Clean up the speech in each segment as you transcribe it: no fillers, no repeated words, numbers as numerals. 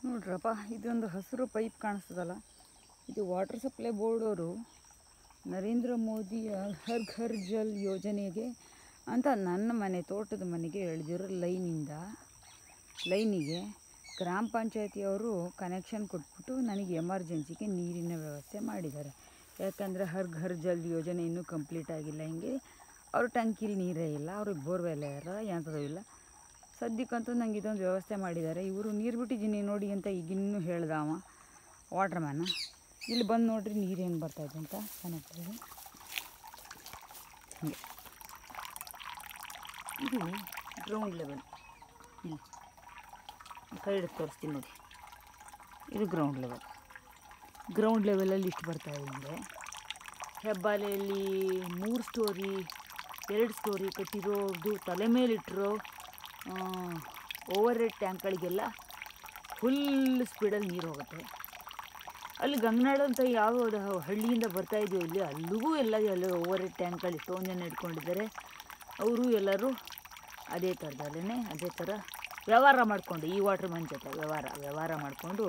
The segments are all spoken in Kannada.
ನೋಡ್ರಪ್ಪ, ಇದೊಂದು ಹಸಿರು ಪೈಪ್ ಕಾಣಿಸ್ತದಲ್ಲ, ಇದು ವಾಟರ್ ಸಪ್ಲೈ ಬೋರ್ಡ್ ಅವರು ನರೇಂದ್ರ ಮೋದಿಯ ಹರ್ ಘರ್ ಜಲ್ ಯೋಜನೆಗೆ ಅಂತ ನನ್ನ ಮನೆ ತೋಟದ ಮನೆಗೆ ಎಳೆದಿರೋ ಲೈನಿಗೆ ಗ್ರಾಮ ಪಂಚಾಯತಿಯವರು ಕನೆಕ್ಷನ್ ಕೊಟ್ಬಿಟ್ಟು ನನಗೆ ಎಮರ್ಜೆನ್ಸಿಗೆ ನೀರಿನ ವ್ಯವಸ್ಥೆ ಮಾಡಿದ್ದಾರೆ. ಯಾಕಂದರೆ ಹರ್ ಘರ್ ಜಲ್ ಯೋಜನೆ ಇನ್ನೂ ಕಂಪ್ಲೀಟ್ ಆಗಿಲ್ಲ. ಹಿಂಗೆ ಅವ್ರ ಟ್ಯಾಂಕಿಲಿ ನೀರೇ ಇಲ್ಲ, ಅವ್ರಿಗೆ ಬೋರ್ವೆಲ್ ಇಲ್ಲ, ಎಂಥದೂ ಇಲ್ಲ. ಸದ್ಯಕ್ಕಂತೂ ನಂಗೆ ಇದೊಂದು ವ್ಯವಸ್ಥೆ ಮಾಡಿದ್ದಾರೆ. ಇವರು ನೀರು ಬಿಟ್ಟಿದ್ದೀನಿ ನೋಡಿ ಅಂತ ಈಗಿನ್ನೂ ಹೇಳ್ದವ ವಾಟರ್ ಮ್ಯಾನ. ಇಲ್ಲಿ ಬಂದು ನೋಡ್ರಿ ನೀರೇನು ಬರ್ತಾಯಿದೆ ಅಂತ ಚೆನ್ನಾಗ್ತದೆ. ಹೀಗೆ ಇದು ಗ್ರೌಂಡ್ ಲೆವೆಲ್. ಇಲ್ಲಿ ಕೈ ಹಿಡಿದು ತೋರಿಸ್ತೀನಿ ನೋಡಿ, ಇದು ಗ್ರೌಂಡ್ ಲೆವೆಲಲ್ಲಿ ಇಷ್ಟು ಬರ್ತಾಯಿದೆ. ಹಿಂಗೆ ಹೆಬ್ಬಾಲೆಯಲ್ಲಿ 3 ಸ್ಟೋರಿ 2 ಸ್ಟೋರಿ ಕಟ್ಟಿರೋದು ತಲೆ ಮೇಲಿಟ್ಟಿರೋ ಓವರ್ ಹೆಡ್ ಟ್ಯಾಂಕ್ಗಳಿಗೆಲ್ಲ ಫುಲ್ ಸ್ಪೀಡಲ್ಲಿ ನೀರು ಹೋಗುತ್ತೆ. ಅಲ್ಲಿ ಗಂಗನಾಡು ಅಂತ ಯಾವ ಹಳ್ಳಿಯಿಂದ ಬರ್ತಾ ಇದೆಯೋ ಇಲ್ಲಿ ಅಲ್ಲಿಗೂ ಎಲ್ಲ ಓವರ್ ಹೆಡ್ ಟ್ಯಾಂಕ್ಗಳು ಎಷ್ಟೊಂದು ಜನ ಇಟ್ಕೊಂಡಿದ್ದಾರೆ. ಅವರು ಎಲ್ಲರೂ ಅದೇ ಥರ ವ್ಯವಹಾರ ಮಾಡಿಕೊಂಡು ಈ ವಾಟರ್ ಮ್ಯಾನ್ ಜೊತೆ ವ್ಯವಹಾರ ಮಾಡಿಕೊಂಡು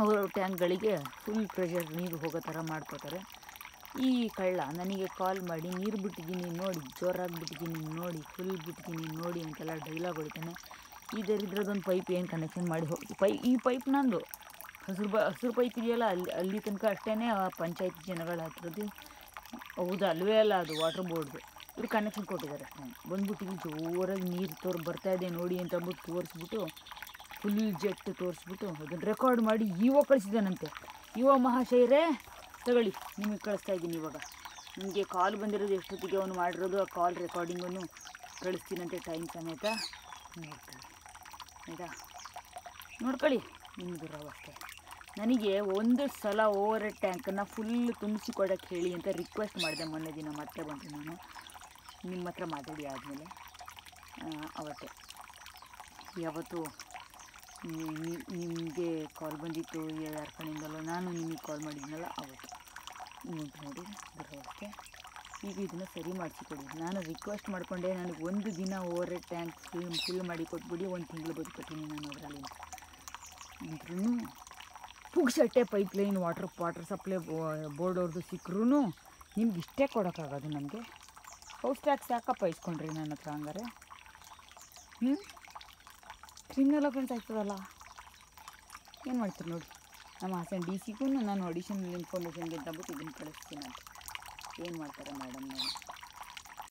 ಅವರ ಟ್ಯಾಂಕ್ಗಳಿಗೆ ಫುಲ್ ಪ್ರೆಷರ್ ನೀರು ಹೋಗೋ ಥರ ಮಾಡ್ಕೋತಾರೆ. ಈ ಕಳ್ಳ ನನಗೆ ಕಾಲ್ ಮಾಡಿ ನೀರು ಬಿಟ್ಟಿದ್ದೀನಿ ನೋಡಿ, ಜೋರಾಗಿ ಬಿಟ್ಟಿದ್ದೀನಿ ನೋಡಿ, ಫುಲ್ ಬಿಟ್ಟಿದ್ದೀನಿ ನೋಡಿ ಅಂತೆಲ್ಲ ಡೈಲಾಗ್ ಹೊಡಿತಾನೆ. ಇದರದೊಂದು ಪೈಪ್ ಏನು ಕನೆಕ್ಷನ್ ಮಾಡಿ ಈ ಪೈಪ್ ನಂದು ಹಸಿರು ಪೈಪ್ ಇದೆಯಲ್ಲ, ಅಲ್ಲಿ ತನಕ ಅಷ್ಟೇ ಆ ಪಂಚಾಯತಿ ಜನಗಳ ಹತ್ರದ್ದು. ಹೌದು, ಅಲ್ವೇ ಅಲ್ಲ, ಅದು ವಾಟರ್ ಬೋರ್ಡ್ದು. ಇವ್ರು ಕನೆಕ್ಷನ್ ಕೊಟ್ಟಿದ್ದಾರೆ ಅಷ್ಟೇ. ಬಂದ್ಬಿಟ್ಟು ಜೋರಾಗಿ ನೀರು ಬರ್ತಾಯಿದೆ ನೋಡಿ ಅಂತ ಅಂದ್ಬಿಟ್ಟು ತೋರಿಸ್ಬಿಟ್ಟು ಫುಲ್ ಜೆಟ್ ತೋರಿಸ್ಬಿಟ್ಟು ಅದನ್ನು ರೆಕಾರ್ಡ್ ಮಾಡಿ ಕಳಿಸಿದ್ದಾನಂತೆ. ಮಹಾಶಯರೇ ತಗೊಳ್ಳಿ, ನಿಮಗೆ ಕಳಿಸ್ತಾ ಇದ್ದೀನಿ. ಇವಾಗ ನಿಮಗೆ ಕಾಲ್ ಬಂದಿರೋದು ಎಷ್ಟೊತ್ತಿಗೆ ಅವನು ಮಾಡಿರೋದು ಆ ಕಾಲ್ ರೆಕಾರ್ಡಿಂಗನ್ನು ಕಳಿಸ್ತೀನಂತೆ, ಟೈಮ್ ಸಮೇತ ನೋಡ್ಕೊಳ್ಳಿ. ಆಯಿತಾ, ನೋಡ್ಕೊಳ್ಳಿ. ನಿಮ್ಮದು ಅಷ್ಟೇ. ನನಗೆ ಒಂದು ಸಲ ಓವರ್ ಹೆಡ್ ಟ್ಯಾಂಕನ್ನು ಫುಲ್ ತುಂಬಿಸಿ ಕೊಡೋಕ್ಕೆ ಹೇಳಿ ಅಂತ ರಿಕ್ವೆಸ್ಟ್ ಮಾಡಿದೆ ಮೊನ್ನೆ ದಿನ. ಮತ್ತೆ ಬಂತು ನಾನು ನಿಮ್ಮ ಹತ್ರ ಮಾತಾಡಿ ಆದಮೇಲೆ ಅವತ್ತೇ. ಯಾವತ್ತು ನಿಮಗೆ ಕಾಲ್ ಬಂದಿತ್ತು ಯಾರ ಕಡೆಯಿಂದಲೋ, ನಾನು ನಿಮಗೆ ಕಾಲ್ ಮಾಡಿದ್ನಲ್ಲ ಅವತ್ತು. ನೋಡಿ ಬರೋದಕ್ಕೆ ಈಗ ಇದನ್ನು ಸರಿ ಮಾಡಿಸಿಕೊಡಿ. ನಾನು ರಿಕ್ವೆಸ್ಟ್ ಮಾಡಿಕೊಂಡೆ, ನನಗೆ ಒಂದು ದಿನ ಓವರ್ ಹೆಡ್ ಟ್ಯಾಂಕ್ ಫಿಲ್ ಮಾಡಿ ಕೊಟ್ಬಿಡಿ, 1 ತಿಂಗಳು ಬದುಕೊತೀನಿ ನಾನು ಅದರಲ್ಲಿ ಅಂದ್ರೂ ಪುಗ್ಸಟ್ಟೆ ಪೈಪ್ಲೈನ್ ವಾಟರ್ ಸಪ್ಲೈ ಬೋರ್ಡ್ ಅವ್ರದ್ದು ಸಿಕ್ಕರೂ ನಿಮ್ಗೆ ಇಷ್ಟೇ ಕೊಡೋಕ್ಕಾಗೋದು. ನನಗೆ ಹೌಸ್ ಟ್ಯಾಕ್ಸ್ ಯಾಕಪ್ಪ ಇಸ್ಕೊಂಡ್ರಿ ನನ್ನ ಹತ್ರ? ಹಂಗಾರೆ ಕ್ರಿಮಿನಲ್ ಅಫೆನ್ಸ್ ಆಗ್ತದಲ್ಲ, ಏನು ಮಾಡ್ತೀರಿ ನೋಡಿ. ನಮ್ಮ ಹಾಸನ DC ನಾನು ಅಡಿಷನಲ್ ಇನ್ಫಾರ್ಮೇಷನ್ಗೆ ಅಂತ ಅಂದ್ಬಿಟ್ಟು ಇದನ್ನು ಕಳಿಸ್ತೀನಿ ಅಂತ. ಏನು ಮಾಡ್ತಾರೆ ಮೇಡಮ್? ನಾನು